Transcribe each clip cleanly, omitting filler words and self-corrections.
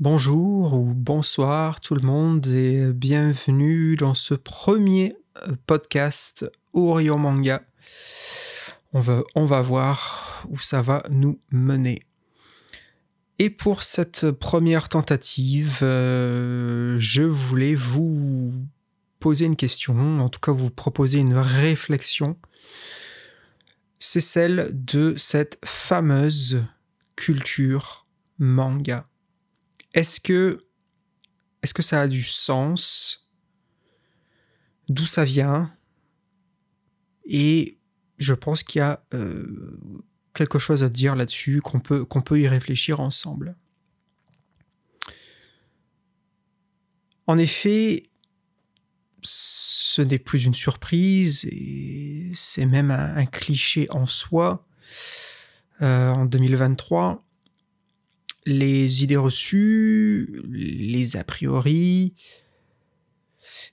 Bonjour ou bonsoir tout le monde et bienvenue dans ce premier podcast Orion Manga. On va voir où ça va nous mener. Et pour cette première tentative, je voulais vous poser une question, en tout cas vous proposer une réflexion. C'est celle de cette fameuse culture manga. Est-ce que ça a du sens? D'où ça vient? Et je pense qu'il y a quelque chose à dire là-dessus, qu'on peut y réfléchir ensemble. En effet, ce n'est plus une surprise, et c'est même un cliché en soi. En 2023, les idées reçues, les a priori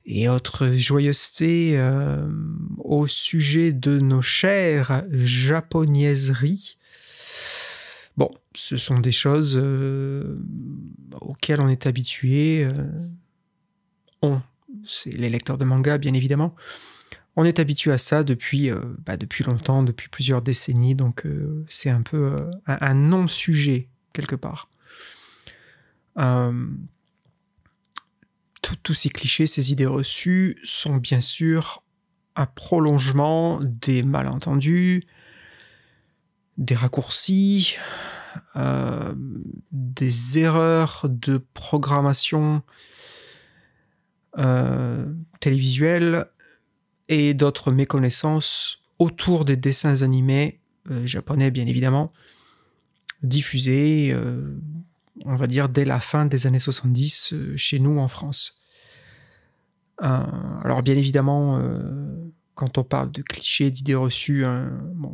et autres joyeusetés au sujet de nos chères japonaiseries. Bon, ce sont des choses auxquelles on est habitué. C'est les lecteurs de manga, bien évidemment. On est habitué à ça depuis longtemps, depuis plusieurs décennies, donc c'est un peu un non-sujet quelque part. Tous ces clichés, ces idées reçues sont bien sûr un prolongement des malentendus, des raccourcis, des erreurs de programmation télévisuelle et d'autres méconnaissances autour des dessins animés japonais, bien évidemment, diffusés on va dire dès la fin des années 70 chez nous en France. Alors bien évidemment, quand on parle de clichés, d'idées reçues,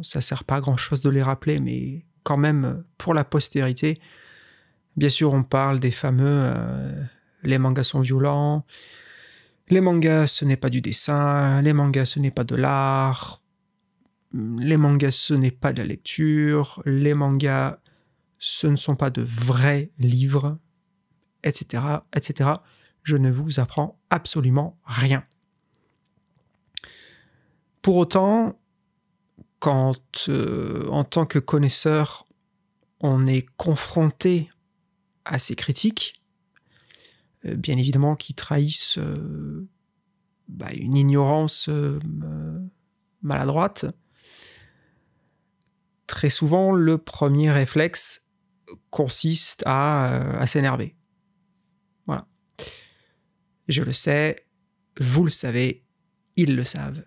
ça sert pas à grand chose de les rappeler, mais quand même pour la postérité, bien sûr on parle des fameux les mangas sont violents, les mangas ce n'est pas du dessin, les mangas ce n'est pas de l'art, les mangas ce n'est pas de la lecture, les mangas ce ne sont pas de vrais livres, etc., etc. Je ne vous apprends absolument rien. Pour autant, quand, en tant que connaisseur, on est confronté à ces critiques, bien évidemment qui trahissent une ignorance maladroite, très souvent, le premier réflexe consiste à s'énerver. Voilà. Je le sais, vous le savez, ils le savent.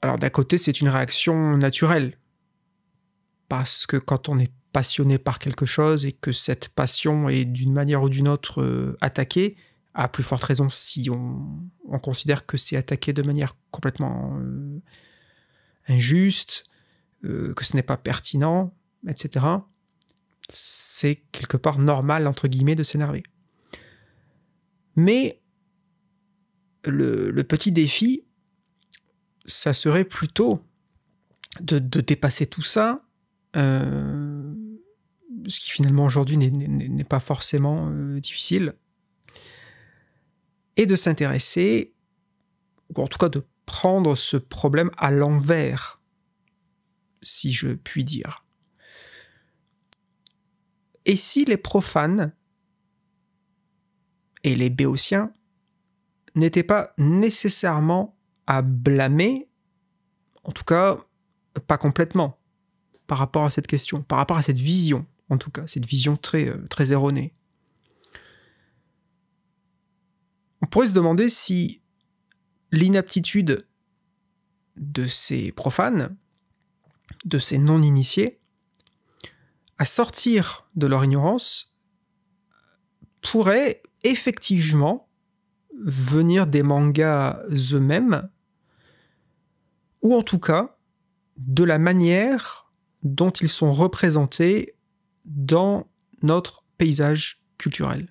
Alors d'un côté, c'est une réaction naturelle, parce que quand on est passionné par quelque chose et que cette passion est d'une manière ou d'une autre attaquée, à plus forte raison si on considère que c'est attaqué de manière complètement injuste, que ce n'est pas pertinent, etc., c'est quelque part normal, entre guillemets, de s'énerver. Mais le petit défi, ça serait plutôt de dépasser tout ça, ce qui finalement aujourd'hui n'est pas forcément difficile, et de s'intéresser, ou en tout cas de prendre ce problème à l'envers, si je puis dire. Et si les profanes et les béotiens n'étaient pas nécessairement à blâmer, en tout cas pas complètement, par rapport à cette question, par rapport à cette vision, en tout cas, cette vision très, très erronée. On pourrait se demander si l'inaptitude de ces profanes, de ces non-initiés, à sortir de leur ignorance, pourrait effectivement venir des mangas eux-mêmes, ou en tout cas de la manière dont ils sont représentés dans notre paysage culturel.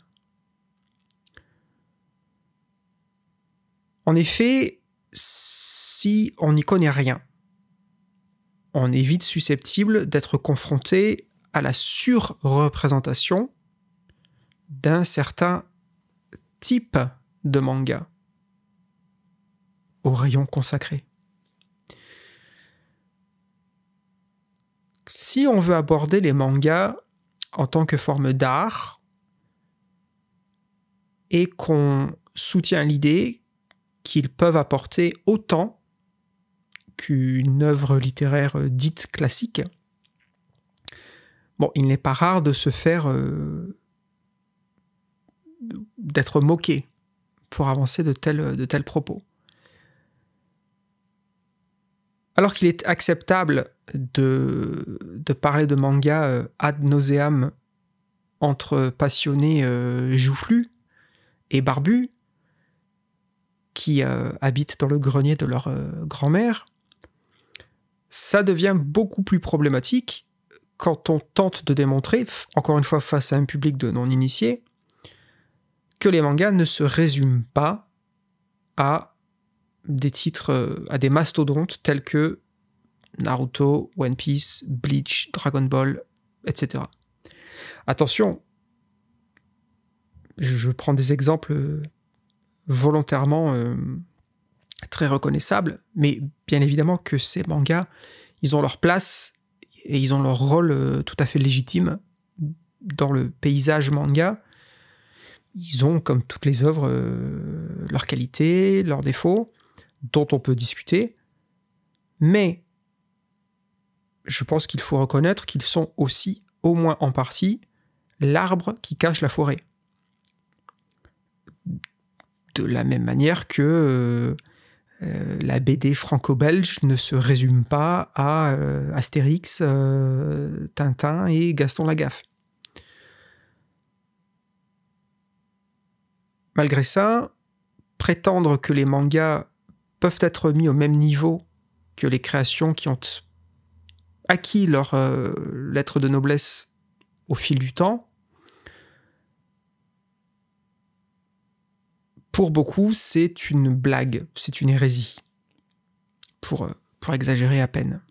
En effet, si on n'y connaît rien, on est vite susceptible d'être confronté à la surreprésentation d'un certain type de manga au rayon consacré. Si on veut aborder les mangas en tant que forme d'art et qu'on soutient l'idée qu'ils peuvent apporter autant qu'une œuvre littéraire dite classique, bon, il n'est pas rare de se faire d'être moqué pour avancer de tels propos. Alors qu'il est acceptable de parler de manga ad nauseam entre passionnés joufflus et barbus qui habitent dans le grenier de leur grand-mère, ça devient beaucoup plus problématique quand on tente de démontrer, encore une fois face à un public de non-initiés, que les mangas ne se résument pas à des titres, à des mastodontes tels que Naruto, One Piece, Bleach, Dragon Ball, etc. Attention, je prends des exemples volontairement très reconnaissables, mais bien évidemment que ces mangas, ils ont leur place et ils ont leur rôle tout à fait légitime dans le paysage manga. Ils ont, comme toutes les œuvres, leurs qualités, leurs défauts, dont on peut discuter, mais je pense qu'il faut reconnaître qu'ils sont aussi, au moins en partie, l'arbre qui cache la forêt. De la même manière que la BD franco-belge ne se résume pas à Astérix, Tintin et Gaston Lagaffe. Malgré ça, prétendre que les mangas peuvent être mis au même niveau que les créations qui ont acquis leur lettre de noblesse au fil du temps, pour beaucoup, c'est une blague, c'est une hérésie, pour exagérer à peine.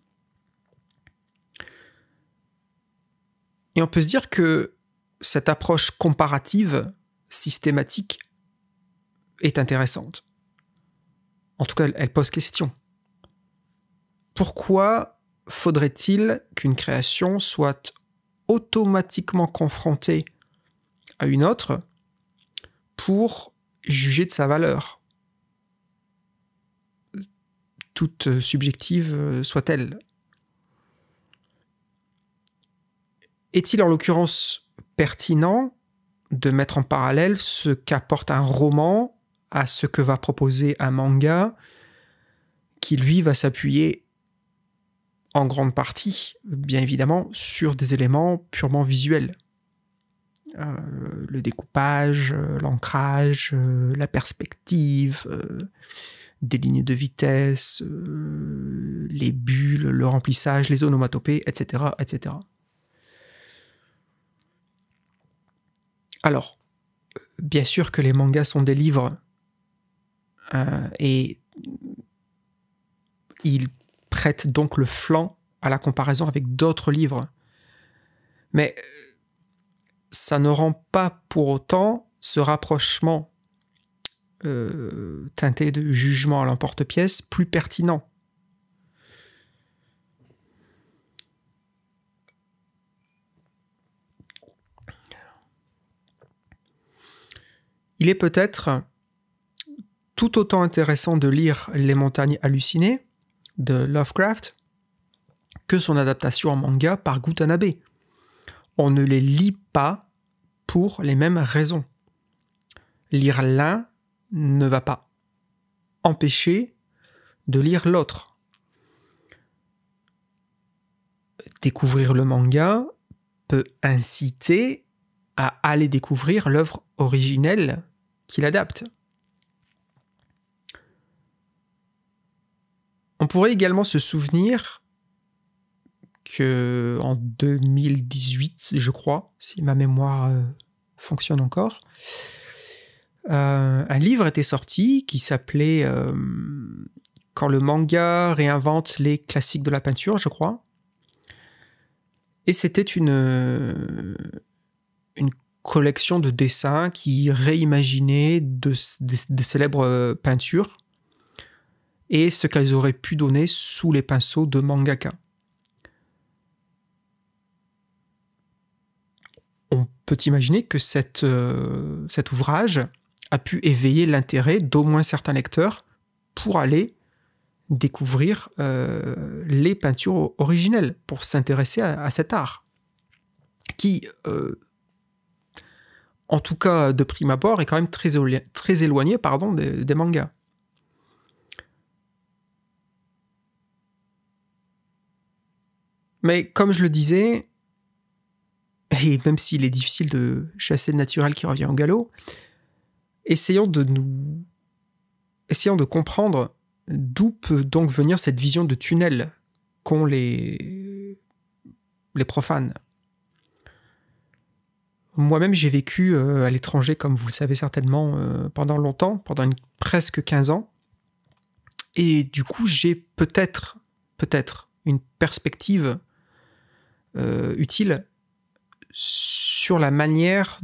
Et on peut se dire que cette approche comparative, systématique, est intéressante. En tout cas, elle pose question. Pourquoi faudrait-il qu'une création soit automatiquement confrontée à une autre pour juger de sa valeur, toute subjective soit-elle? Est-il en l'occurrence pertinent de mettre en parallèle ce qu'apporte un roman à ce que va proposer un manga qui, lui, va s'appuyer en grande partie, bien évidemment, sur des éléments purement visuels. Le découpage, l'ancrage, la perspective, des lignes de vitesse, les bulles, le remplissage, les onomatopées, etc., etc. Alors, bien sûr que les mangas sont des livres et ils prêtent donc le flanc à la comparaison avec d'autres livres. Mais ça ne rend pas pour autant ce rapprochement teinté de jugement à l'emporte-pièce plus pertinent. Il est peut-être tout autant intéressant de lire Les Montagnes hallucinées de Lovecraft que son adaptation en manga par Gutanabe. On ne les lit pas pour les mêmes raisons. Lire l'un ne va pas empêcher de lire l'autre. Découvrir le manga peut inciter à aller découvrir l'œuvre originelle qu'il adapte. On pourrait également se souvenir que en 2018, je crois, si ma mémoire fonctionne encore, un livre était sorti qui s'appelait Quand le manga réinvente les classiques de la peinture, je crois. Et c'était une collection de dessins qui réimaginaient de célèbres peintures et ce qu'elles auraient pu donner sous les pinceaux de mangaka. On peut imaginer que cet ouvrage a pu éveiller l'intérêt d'au moins certains lecteurs pour aller découvrir les peintures originelles, pour s'intéresser à cet art, qui, en tout cas de prime abord, est quand même très éloigné des mangas. Mais comme je le disais, et même s'il est difficile de chasser le naturel qui revient au galop, essayons de comprendre d'où peut donc venir cette vision de tunnel qu'ont les profanes. Moi-même, j'ai vécu à l'étranger, comme vous le savez certainement, pendant longtemps, pendant presque 15 ans. Et du coup, j'ai peut-être une perspective utile sur la manière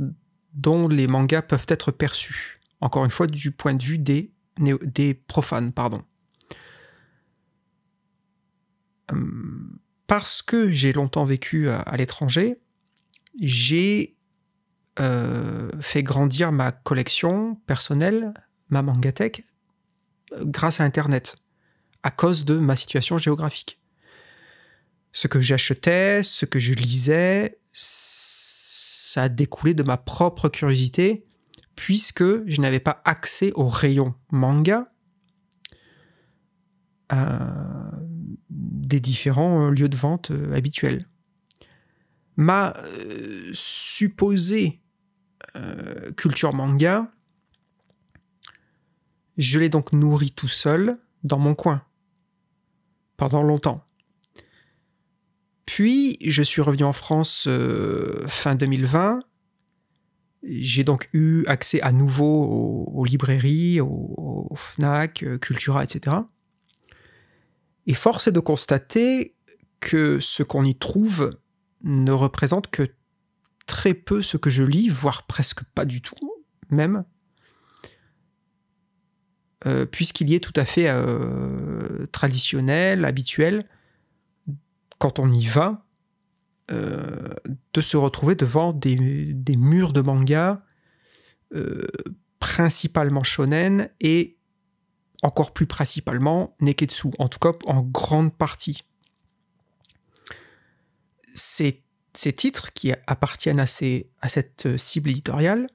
dont les mangas peuvent être perçus. Encore une fois, du point de vue des profanes, pardon. Parce que j'ai longtemps vécu à l'étranger, j'ai fait grandir ma collection personnelle, ma mangathèque, grâce à Internet, à cause de ma situation géographique. Ce que j'achetais, ce que je lisais, ça a découlé de ma propre curiosité, puisque je n'avais pas accès au rayon manga des différents lieux de vente habituels. Ma supposée culture manga, je l'ai donc nourrie tout seul dans mon coin, pendant longtemps. Puis, je suis revenu en France fin 2020. J'ai donc eu accès à nouveau aux librairies, aux Fnac, Cultura, etc. Et force est de constater que ce qu'on y trouve ne représente que très peu ce que je lis, voire presque pas du tout, même, puisqu'il y est tout à fait traditionnel, habituel, quand on y va, de se retrouver devant des murs de manga, principalement shonen, et encore plus principalement neketsu, en tout cas en grande partie. Ces titres qui appartiennent à cette cible éditoriale,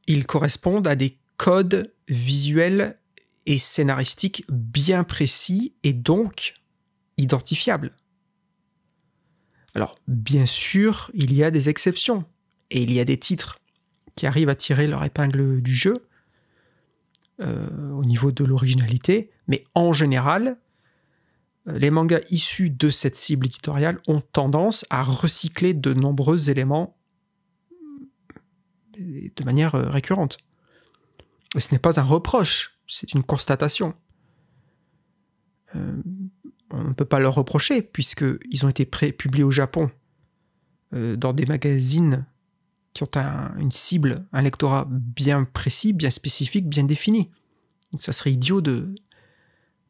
ils correspondent à des codes visuels et scénaristiques bien précis et donc identifiables. Alors, bien sûr, il y a des exceptions, et il y a des titres qui arrivent à tirer leur épingle du jeu au niveau de l'originalité, mais en général, les mangas issus de cette cible éditoriale ont tendance à recycler de nombreux éléments de manière récurrente. Et ce n'est pas un reproche, c'est une constatation. On ne peut pas leur reprocher, puisqu'ils ont été publiés au Japon dans des magazines qui ont une cible, un lectorat bien précis, bien spécifique, bien défini. Donc ça serait idiot de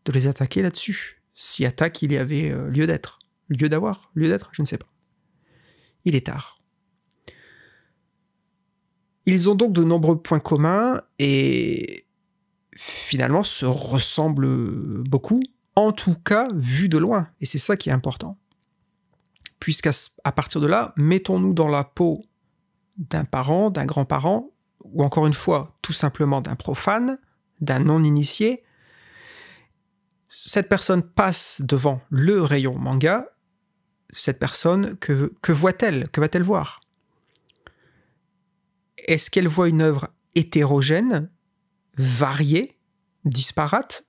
les attaquer là-dessus. Si attaque, il y avait lieu d'être. Lieu d'être, je ne sais pas. Il est tard. Ils ont donc de nombreux points communs et finalement se ressemblent beaucoup, en tout cas vu de loin. Et c'est ça qui est important. Puisqu'à partir de là, mettons-nous dans la peau d'un parent, d'un grand-parent, ou encore une fois, tout simplement d'un profane, d'un non-initié. Cette personne passe devant le rayon manga. Cette personne, que voit-elle? Que va-t-elle voir? Est-ce qu'elle voit une œuvre hétérogène, variée, disparate,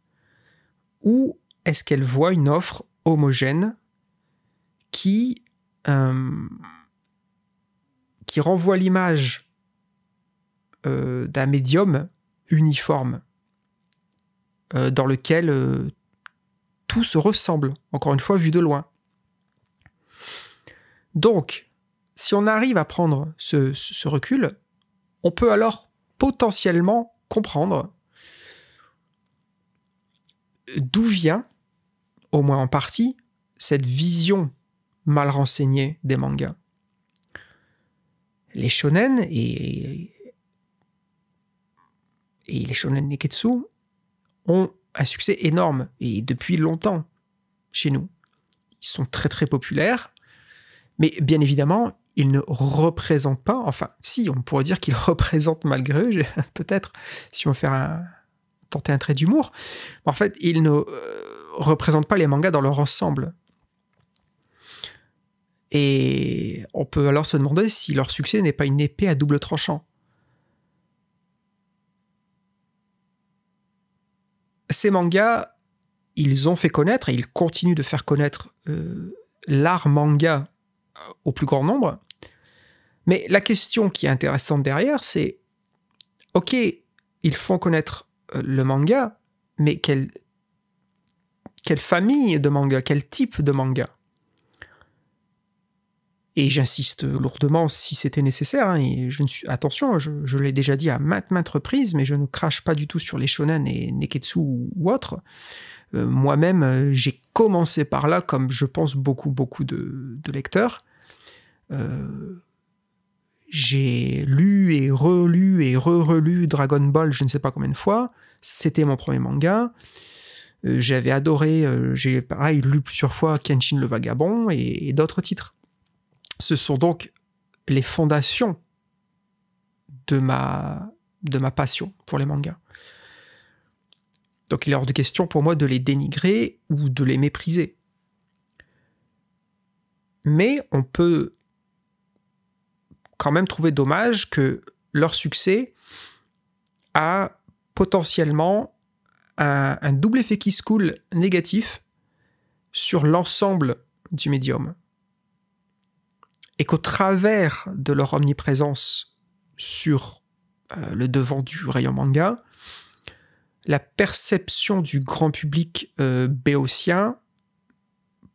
ou est-ce qu'elle voit une offre homogène qui renvoie l'image d'un médium uniforme dans lequel tout se ressemble, encore une fois vu de loin. Donc, si on arrive à prendre ce recul, on peut alors potentiellement comprendre d'où vient, au moins en partie, cette vision mal renseignée des mangas. Les shonen et les shonen neketsu ont un succès énorme, et depuis longtemps, chez nous. Ils sont très très populaires, mais bien évidemment, ils ne représentent pas, enfin, si, on pourrait dire qu'ils représentent malgré eux, peut-être, si on veut tenter un trait d'humour. En fait, ils ne représentent pas les mangas dans leur ensemble. Et on peut alors se demander si leur succès n'est pas une épée à double tranchant. Ces mangas, ils ont fait connaître, et ils continuent de faire connaître l'art manga au plus grand nombre. Mais la question qui est intéressante derrière, c'est ok, ils font connaître le manga, mais quelle famille de manga, quel type de manga? Et j'insiste lourdement si c'était nécessaire, hein, et attention, je l'ai déjà dit à maintes reprises, mais je ne crache pas du tout sur les shonen et neketsu ou autres. Moi-même, j'ai commencé par là, comme je pense beaucoup de lecteurs. J'ai lu et relu et re-relu Dragon Ball je ne sais pas combien de fois. C'était mon premier manga. J'avais adoré, j'ai pareil lu plusieurs fois Kenshin le Vagabond et d'autres titres. Ce sont donc les fondations de ma passion pour les mangas. Donc il est hors de question pour moi de les dénigrer ou de les mépriser. Mais on peut quand même trouver dommage que leur succès a potentiellement un double effet qui se coule négatif sur l'ensemble du médium. Et qu'au travers de leur omniprésence sur le devant du rayon manga, la perception du grand public béotien,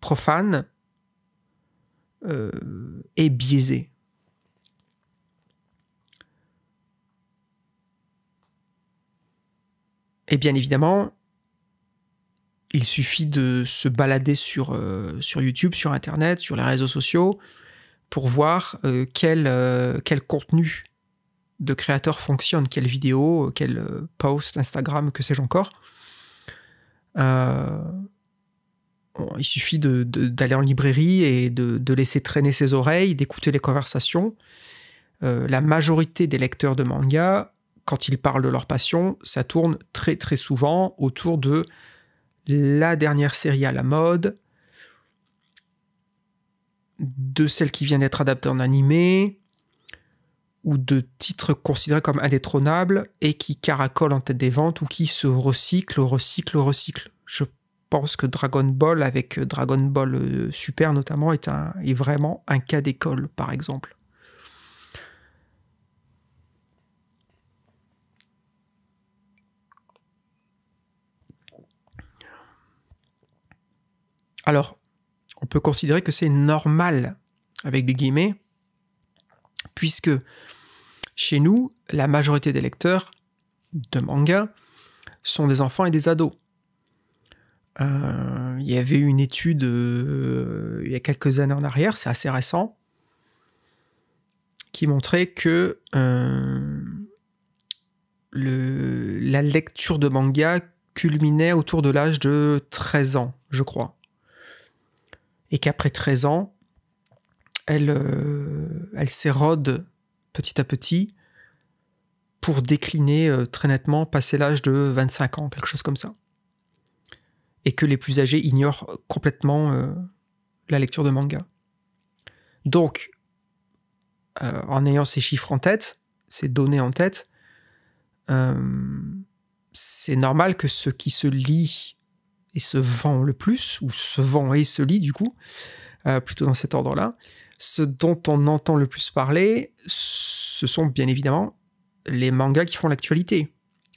profane, est biaisée. Et bien évidemment, il suffit de se balader sur YouTube, sur Internet, sur les réseaux sociaux, pour voir quel contenu de créateurs fonctionne, quelle vidéo, quel post, Instagram, que sais-je encore. Il suffit d'aller en librairie et de laisser traîner ses oreilles, d'écouter les conversations. La majorité des lecteurs de manga, quand ils parlent de leur passion, ça tourne très très souvent autour de la dernière série à la mode, de celle qui vient d'être adaptée en animé, ou de titres considérés comme indétrônables et qui caracolent en tête des ventes ou qui se recyclent. Je pense que Dragon Ball, avec Dragon Ball Super notamment, est vraiment un cas d'école, par exemple. Alors, on peut considérer que c'est normal, avec des guillemets, puisque chez nous, la majorité des lecteurs de manga sont des enfants et des ados. Il y avait une étude il y a quelques années en arrière, c'est assez récent, qui montrait que la lecture de manga culminait autour de l'âge de 13 ans, je crois. Et qu'après 13 ans, elle s'érode petit à petit pour décliner très nettement, passer l'âge de 25 ans, quelque chose comme ça. Et que les plus âgés ignorent complètement la lecture de manga. Donc, en ayant ces chiffres en tête, ces données en tête, c'est normal que ce qui se lit et se vend le plus, ou se vend et se lit du coup, plutôt dans cet ordre-là, ce dont on entend le plus parler, ce sont bien évidemment les mangas qui font l'actualité.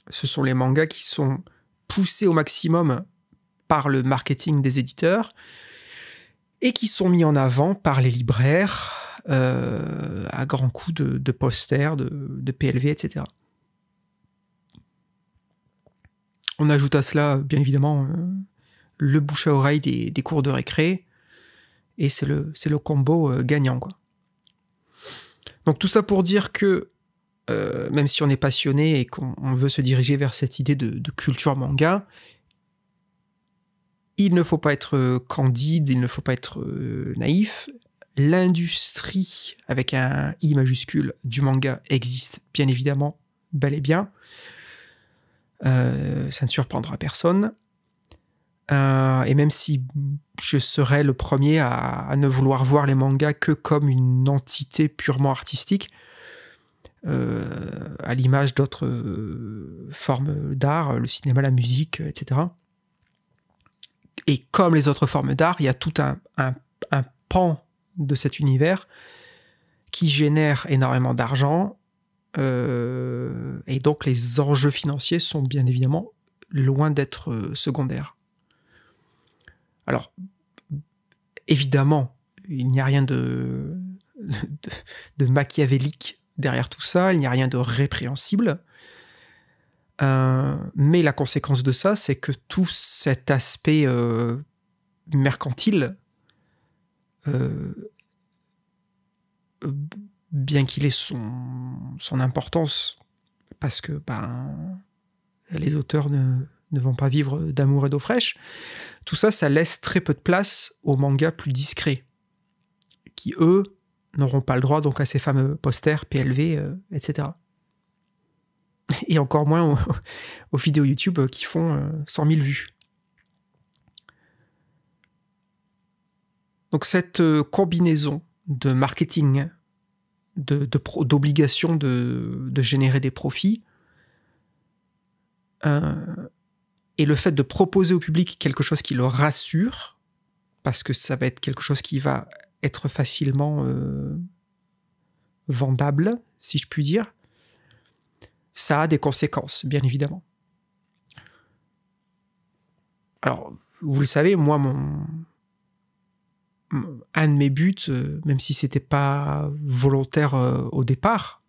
Ce sont les mangas qui sont poussés au maximum par le marketing des éditeurs et qui sont mis en avant par les libraires, à grands coups de posters, de PLV, etc. On ajoute à cela, bien évidemment, le bouche à oreille des cours de récré, et c'est le combo gagnant, quoi. Donc tout ça pour dire que, même si on est passionné et qu'on veut se diriger vers cette idée de culture manga, il ne faut pas être candide, il ne faut pas être naïf. L'industrie, avec un I majuscule, du manga existe bien évidemment, bel et bien. Ça ne surprendra personne. Et même si je serais le premier à ne vouloir voir les mangas que comme une entité purement artistique, à l'image d'autres formes d'art, le cinéma, la musique, etc. Et comme les autres formes d'art, il y a tout un pan de cet univers qui génère énormément d'argent, et donc les enjeux financiers sont bien évidemment loin d'être secondaires. Alors, évidemment, il n'y a rien de machiavélique derrière tout ça, il n'y a rien de répréhensible, mais la conséquence de ça, c'est que tout cet aspect mercantile, bien qu'il ait son importance, parce que les auteurs ne vont pas vivre d'amour et d'eau fraîche, tout ça, ça laisse très peu de place aux mangas plus discrets, qui, eux, n'auront pas le droit donc à ces fameux posters, PLV, etc. Et encore moins aux vidéos YouTube qui font 100 000 vues. Donc cette combinaison de marketing, d'obligation de générer des profits, et le fait de proposer au public quelque chose qui le rassure, parce que ça va être quelque chose qui va être facilement vendable, si je puis dire, ça a des conséquences, bien évidemment. Alors, vous le savez, moi, un de mes buts, même si c'était pas volontaire au départ,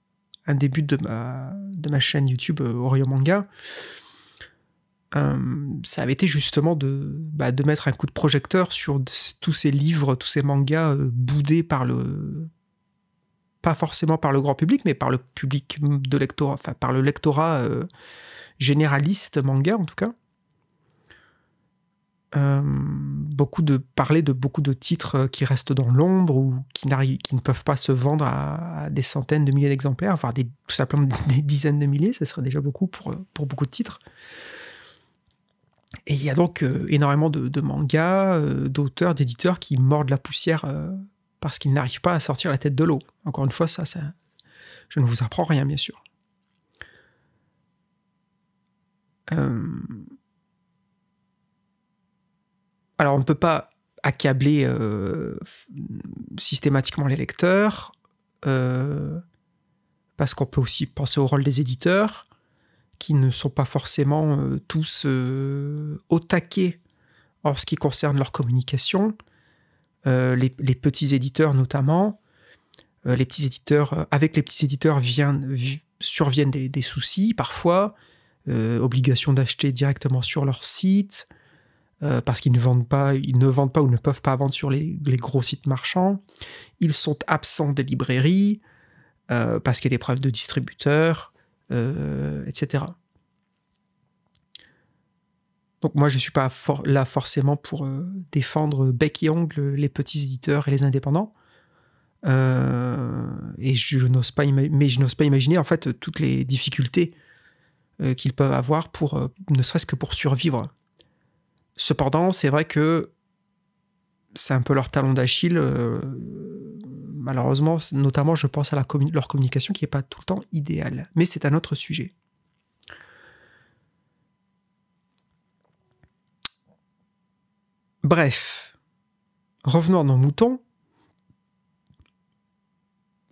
un des buts de ma chaîne YouTube Orion Manga, ça avait été justement de mettre un coup de projecteur sur tous ces livres, tous ces mangas boudés pas forcément par le grand public, mais par le public de lectorat, enfin par le lectorat généraliste manga en tout cas. Parler de beaucoup de titres qui restent dans l'ombre ou qui ne peuvent pas se vendre à des centaines de milliers d'exemplaires, voire tout simplement des dizaines de milliers, ça serait déjà beaucoup pour beaucoup de titres. Et il y a donc énormément de mangas, d'auteurs, d'éditeurs qui mordent la poussière parce qu'ils n'arrivent pas à sortir la tête de l'eau. Encore une fois, ça je ne vous apprends rien, bien sûr. Alors, on ne peut pas accabler systématiquement les lecteurs, parce qu'on peut aussi penser au rôle des éditeurs, qui ne sont pas forcément tous au taquet en ce qui concerne leur communication. Les petits éditeurs notamment, avec les petits éditeurs surviennent des soucis parfois, obligation d'acheter directement sur leur site, parce qu'ils ne vendent pas ou ne peuvent pas vendre sur les gros sites marchands. Ils sont absents des librairies, parce qu'il y a des problèmes de distributeurs, etc. Donc moi, je ne suis pas là forcément pour défendre bec et ongle les petits éditeurs et les indépendants. Et je n'ose pas imaginer en fait toutes les difficultés qu'ils peuvent avoir ne serait-ce que pour survivre. Cependant, c'est vrai que c'est un peu leur talon d'Achille, malheureusement, notamment je pense à leur communication qui n'est pas tout le temps idéale. Mais c'est un autre sujet. Bref, revenons à nos moutons.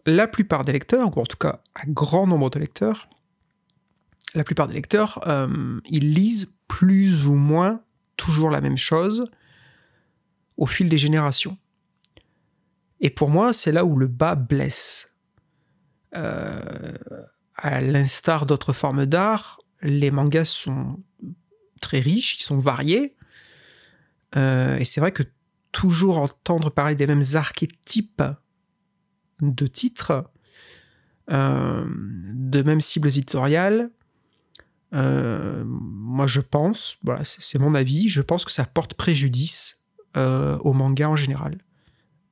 La plupart des lecteurs, ou en tout cas un grand nombre de lecteurs, ils lisent plus ou moins toujours la même chose au fil des générations. Et pour moi, c'est là où le bas blesse. À l'instar d'autres formes d'art, les mangas sont très riches, ils sont variés. Et c'est vrai que toujours entendre parler des mêmes archétypes de titres, de mêmes cibles éditoriales, moi je pense, voilà, c'est mon avis, je pense que ça porte préjudice au manga en général.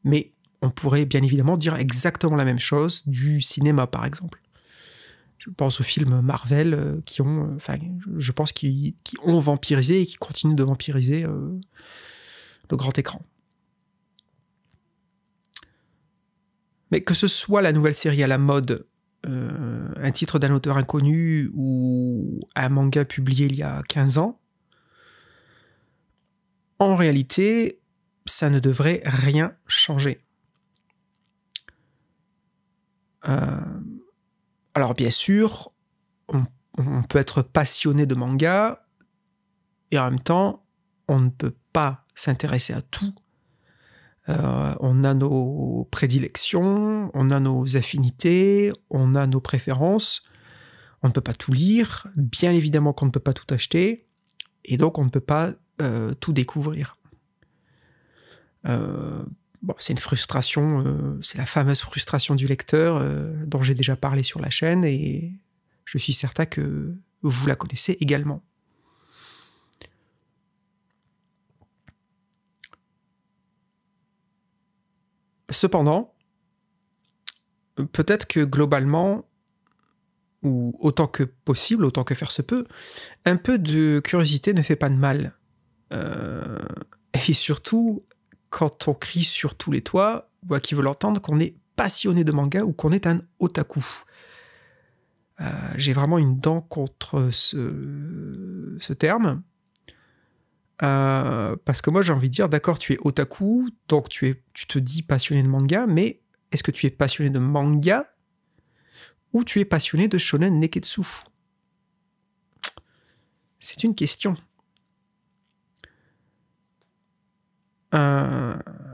Mais on pourrait bien évidemment dire exactement la même chose du cinéma, par exemple. Je pense aux films Marvel qui ont, je pense qui ont vampirisé et qui continuent de vampiriser le grand écran. Mais que ce soit la nouvelle série à la mode, un titre d'un auteur inconnu ou un manga publié il y a 15 ans, en réalité, ça ne devrait rien changer. Alors bien sûr, on peut être passionné de manga et en même temps, on ne peut pas s'intéresser à tout. On a nos prédilections, on a nos affinités, on a nos préférences. On ne peut pas tout lire, bien évidemment qu'on ne peut pas tout acheter, et donc on ne peut pas tout découvrir. Bon, c'est une frustration, c'est la fameuse frustration du lecteur dont j'ai déjà parlé sur la chaîne, et je suis certain que vous la connaissez également. Cependant, peut-être que globalement, ou autant que possible, autant que faire se peut, un peu de curiosité ne fait pas de mal. Et surtout, quand on crie sur tous les toits, ou à qui veut l'entendre, qu'on est passionné de manga ou qu'on est un otaku. J'ai vraiment une dent contre ce terme. Parce que moi j'ai envie de dire, d'accord, tu es otaku, donc tu te dis passionné de manga, mais est-ce que tu es passionné de manga ou tu es passionné de shonen neketsu? C'est une question.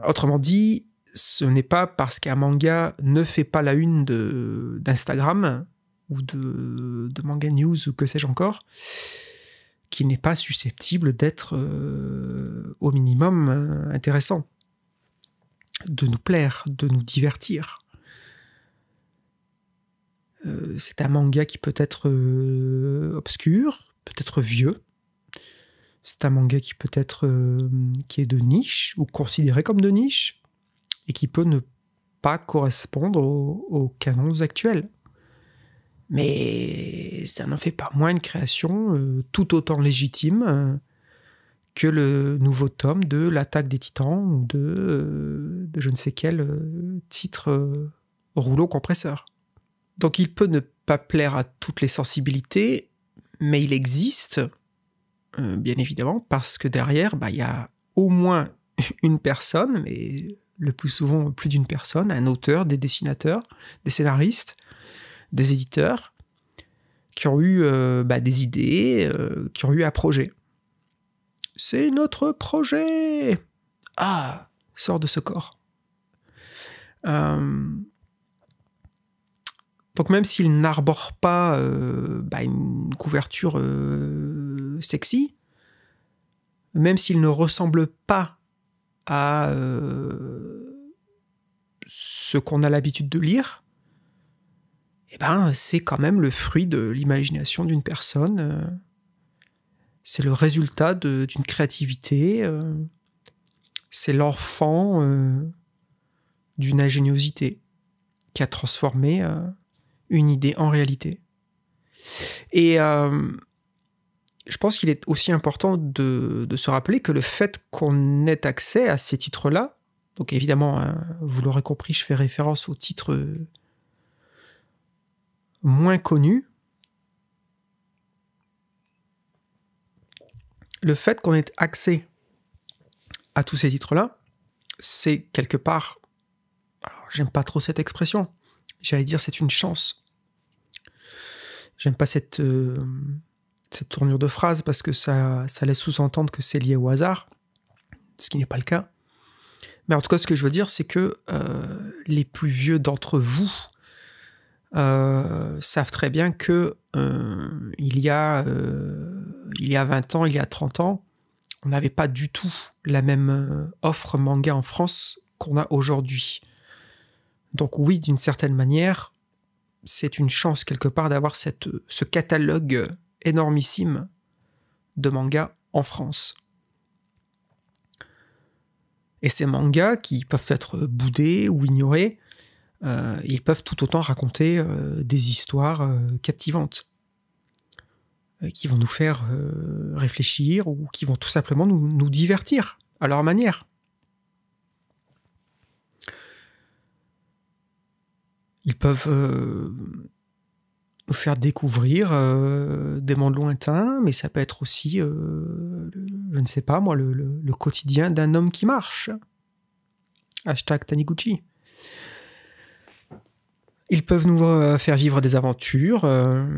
Autrement dit, ce n'est pas parce qu'un manga ne fait pas la une d'Instagram ou de Manga News ou que sais-je encore, qu'il n'est pas susceptible d'être au minimum intéressant, de nous plaire, de nous divertir. C'est un manga qui peut être obscur, peut-être vieux. C'est un manga qui peut être qui est de niche ou considéré comme de niche et qui peut ne pas correspondre aux canons actuels. Mais ça n'en fait pas moins une création tout autant légitime que le nouveau tome de l'Attaque des Titans ou de je ne sais quel titre rouleau compresseur. Donc il peut ne pas plaire à toutes les sensibilités, mais il existe, bien évidemment, parce que derrière, il y a au moins une personne, mais le plus souvent plus d'une personne, un auteur, des dessinateurs, des scénaristes, des éditeurs, qui ont eu des idées, qui ont eu un projet. C'est notre projet! Ah, sors de ce corps. Donc même s'il n'arbore pas une couverture sexy, même s'il ne ressemble pas à ce qu'on a l'habitude de lire, c'est quand même le fruit de l'imagination d'une personne. C'est le résultat d'une créativité. C'est l'enfant d'une ingéniosité qui a transformé une idée en réalité. Et je pense qu'il est aussi important de se rappeler que le fait qu'on ait accès à ces titres-là, donc évidemment, vous l'aurez compris, je fais référence aux titres moins connus, le fait qu'on ait accès à tous ces titres-là, c'est quelque part, alors j'aime pas trop cette expression, j'allais dire c'est une chance. J'aime pas cette tournure de phrase parce que ça laisse sous-entendre que c'est lié au hasard, ce qui n'est pas le cas. Mais en tout cas, ce que je veux dire, c'est que les plus vieux d'entre vous savent très bien que il y a 20 ans, il y a 30 ans, on n'avait pas du tout la même offre manga en France qu'on a aujourd'hui. Donc oui, d'une certaine manière, c'est une chance quelque part d'avoir ce catalogue énormissime de mangas en France. Et ces mangas qui peuvent être boudés ou ignorés, ils peuvent tout autant raconter des histoires captivantes, qui vont nous faire réfléchir ou qui vont tout simplement nous divertir à leur manière. Ils peuvent nous faire découvrir des mondes lointains, mais ça peut être aussi, je ne sais pas moi, le quotidien d'un homme qui marche. Hashtag Taniguchi. Ils peuvent nous faire vivre des aventures, peuvent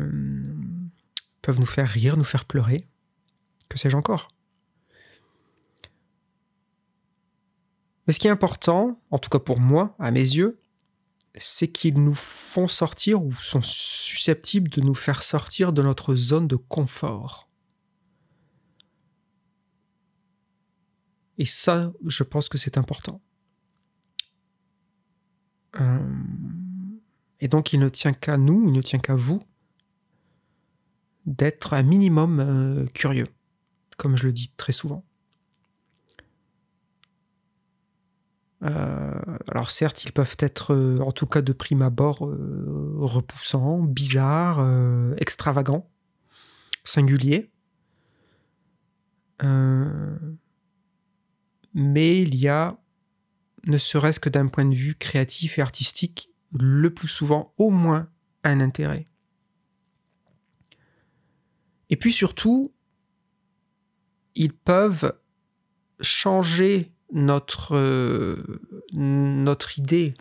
nous faire rire, nous faire pleurer. Que sais-je encore? Mais ce qui est important, en tout cas pour moi, à mes yeux, c'est qu'ils nous font sortir ou sont susceptibles de nous faire sortir de notre zone de confort. Et ça, je pense que c'est important. Et donc, il ne tient qu'à nous, il ne tient qu'à vous, d'être un minimum curieux, comme je le dis très souvent. Alors certes, ils peuvent être, en tout cas de prime abord, repoussants, bizarres, extravagants, singuliers. Mais il y a, ne serait-ce que d'un point de vue créatif et artistique, le plus souvent au moins un intérêt. Et puis surtout, ils peuvent changer notre idée,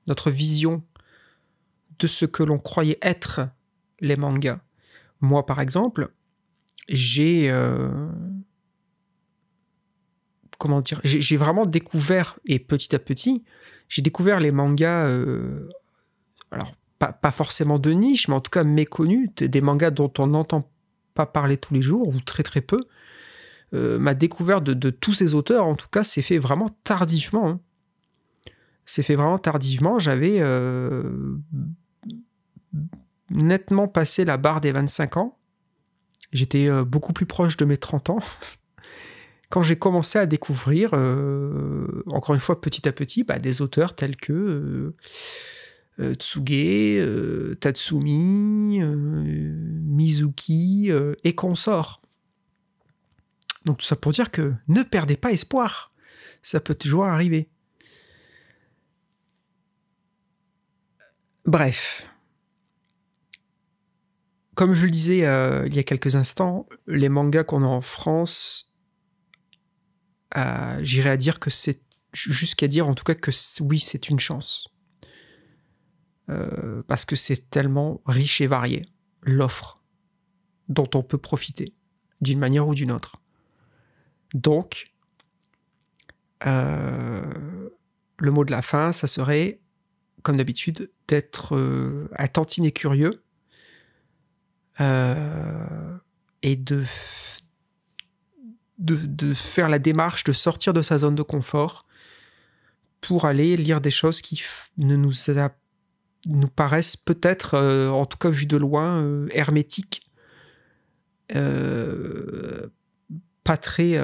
notre vision de ce que l'on croyait être les mangas. Moi, par exemple, j'ai vraiment découvert, et petit à petit, j'ai découvert les mangas, alors pas forcément de niche, mais en tout cas méconnus, des mangas dont on n'entend pas parler tous les jours, ou très très peu. Ma découverte de tous ces auteurs, en tout cas, s'est fait vraiment tardivement. Hein. C'est fait vraiment tardivement. J'avais nettement passé la barre des 25 ans. J'étais beaucoup plus proche de mes 30 ans. Quand j'ai commencé à découvrir, encore une fois, petit à petit, des auteurs tels que Tsuge, Tatsumi, Mizuki et consorts. Donc tout ça pour dire que ne perdez pas espoir. Ça peut toujours arriver. Bref. Comme je le disais il y a quelques instants, les mangas qu'on a en France, j'irais à dire que c'est jusqu'à dire en tout cas que oui, c'est une chance. Parce que c'est tellement riche et varié, l'offre dont on peut profiter, d'une manière ou d'une autre. Donc, le mot de la fin, ça serait, comme d'habitude, d'être un tantinet curieux et de faire la démarche de sortir de sa zone de confort pour aller lire des choses qui nous paraissent peut-être, en tout cas vu de loin, hermétiques, pas très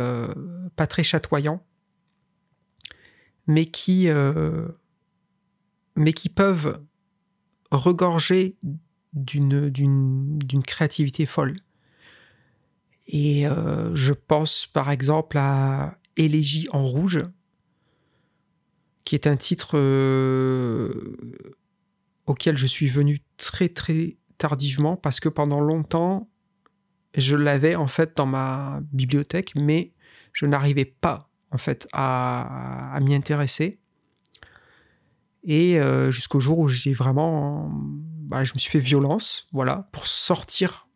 chatoyants, mais qui peuvent regorger d'une créativité folle. Et je pense par exemple à Élégie en rouge, qui est un titre auquel je suis venu très très tardivement, parce que pendant longtemps, je l'avais en fait dans ma bibliothèque, mais je n'arrivais pas en fait à m'y intéresser. Et jusqu'au jour où j'ai vraiment, je me suis fait violence, voilà, pour sortir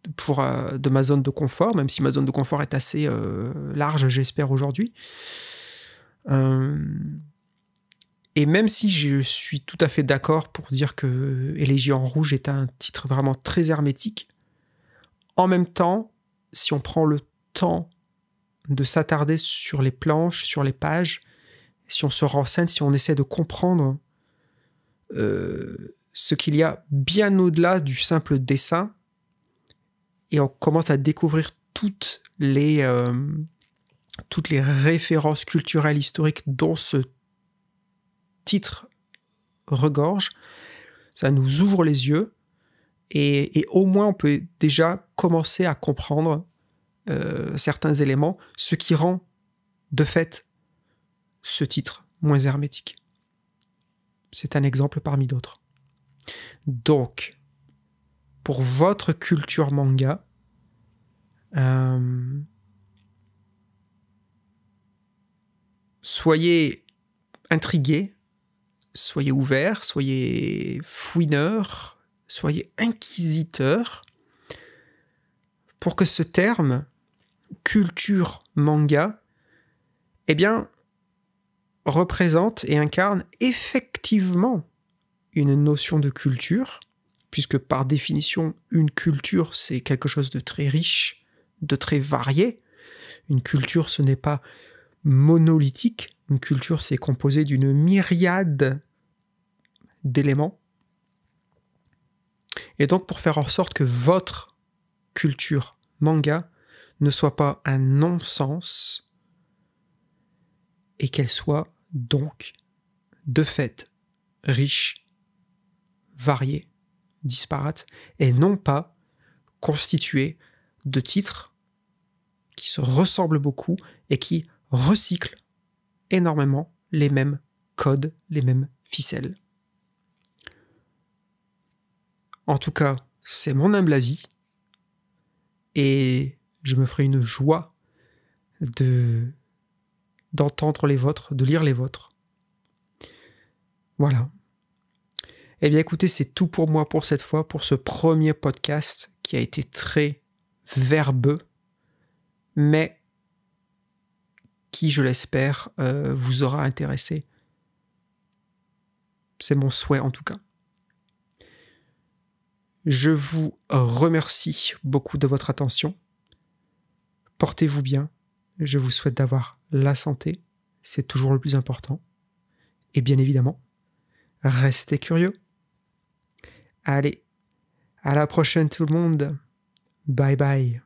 de ma zone de confort, même si ma zone de confort est assez large, j'espère aujourd'hui. Et même si je suis tout à fait d'accord pour dire que Élégie en rouge est un titre vraiment très hermétique, en même temps, si on prend le temps de s'attarder sur les planches, sur les pages, si on se renseigne, si on essaie de comprendre ce qu'il y a bien au-delà du simple dessin, et on commence à découvrir toutes les références culturelles historiques dont ce titre regorge, ça nous ouvre les yeux, et au moins on peut déjà commencer à comprendre certains éléments, ce qui rend de fait ce titre moins hermétique. C'est un exemple parmi d'autres. Donc, pour votre culture manga, soyez intrigués, soyez ouverts, soyez fouineurs, soyez inquisiteurs, pour que ce terme, culture manga, eh bien, représente et incarne effectivement une notion de culture, puisque par définition, une culture, c'est quelque chose de très riche, de très varié. Une culture, ce n'est pas monolithique. Une culture, c'est composé d'une myriade d'éléments. Et donc, pour faire en sorte que votre culture manga ne soit pas un non-sens, et qu'elle soit donc, de fait, riche, variée, disparate, et non pas constituée de titres qui se ressemblent beaucoup et qui recyclent énormément les mêmes codes, les mêmes ficelles. En tout cas, c'est mon humble avis, et je me ferai une joie d'entendre les vôtres, de lire les vôtres. Voilà. Eh bien écoutez, c'est tout pour moi pour cette fois, pour ce premier podcast qui a été très verbeux, mais qui, je l'espère, vous aura intéressé. C'est mon souhait en tout cas. Je vous remercie beaucoup de votre attention. Portez-vous bien. Je vous souhaite d'avoir la santé. C'est toujours le plus important. Et bien évidemment, restez curieux. Allez, à la prochaine tout le monde. Bye bye.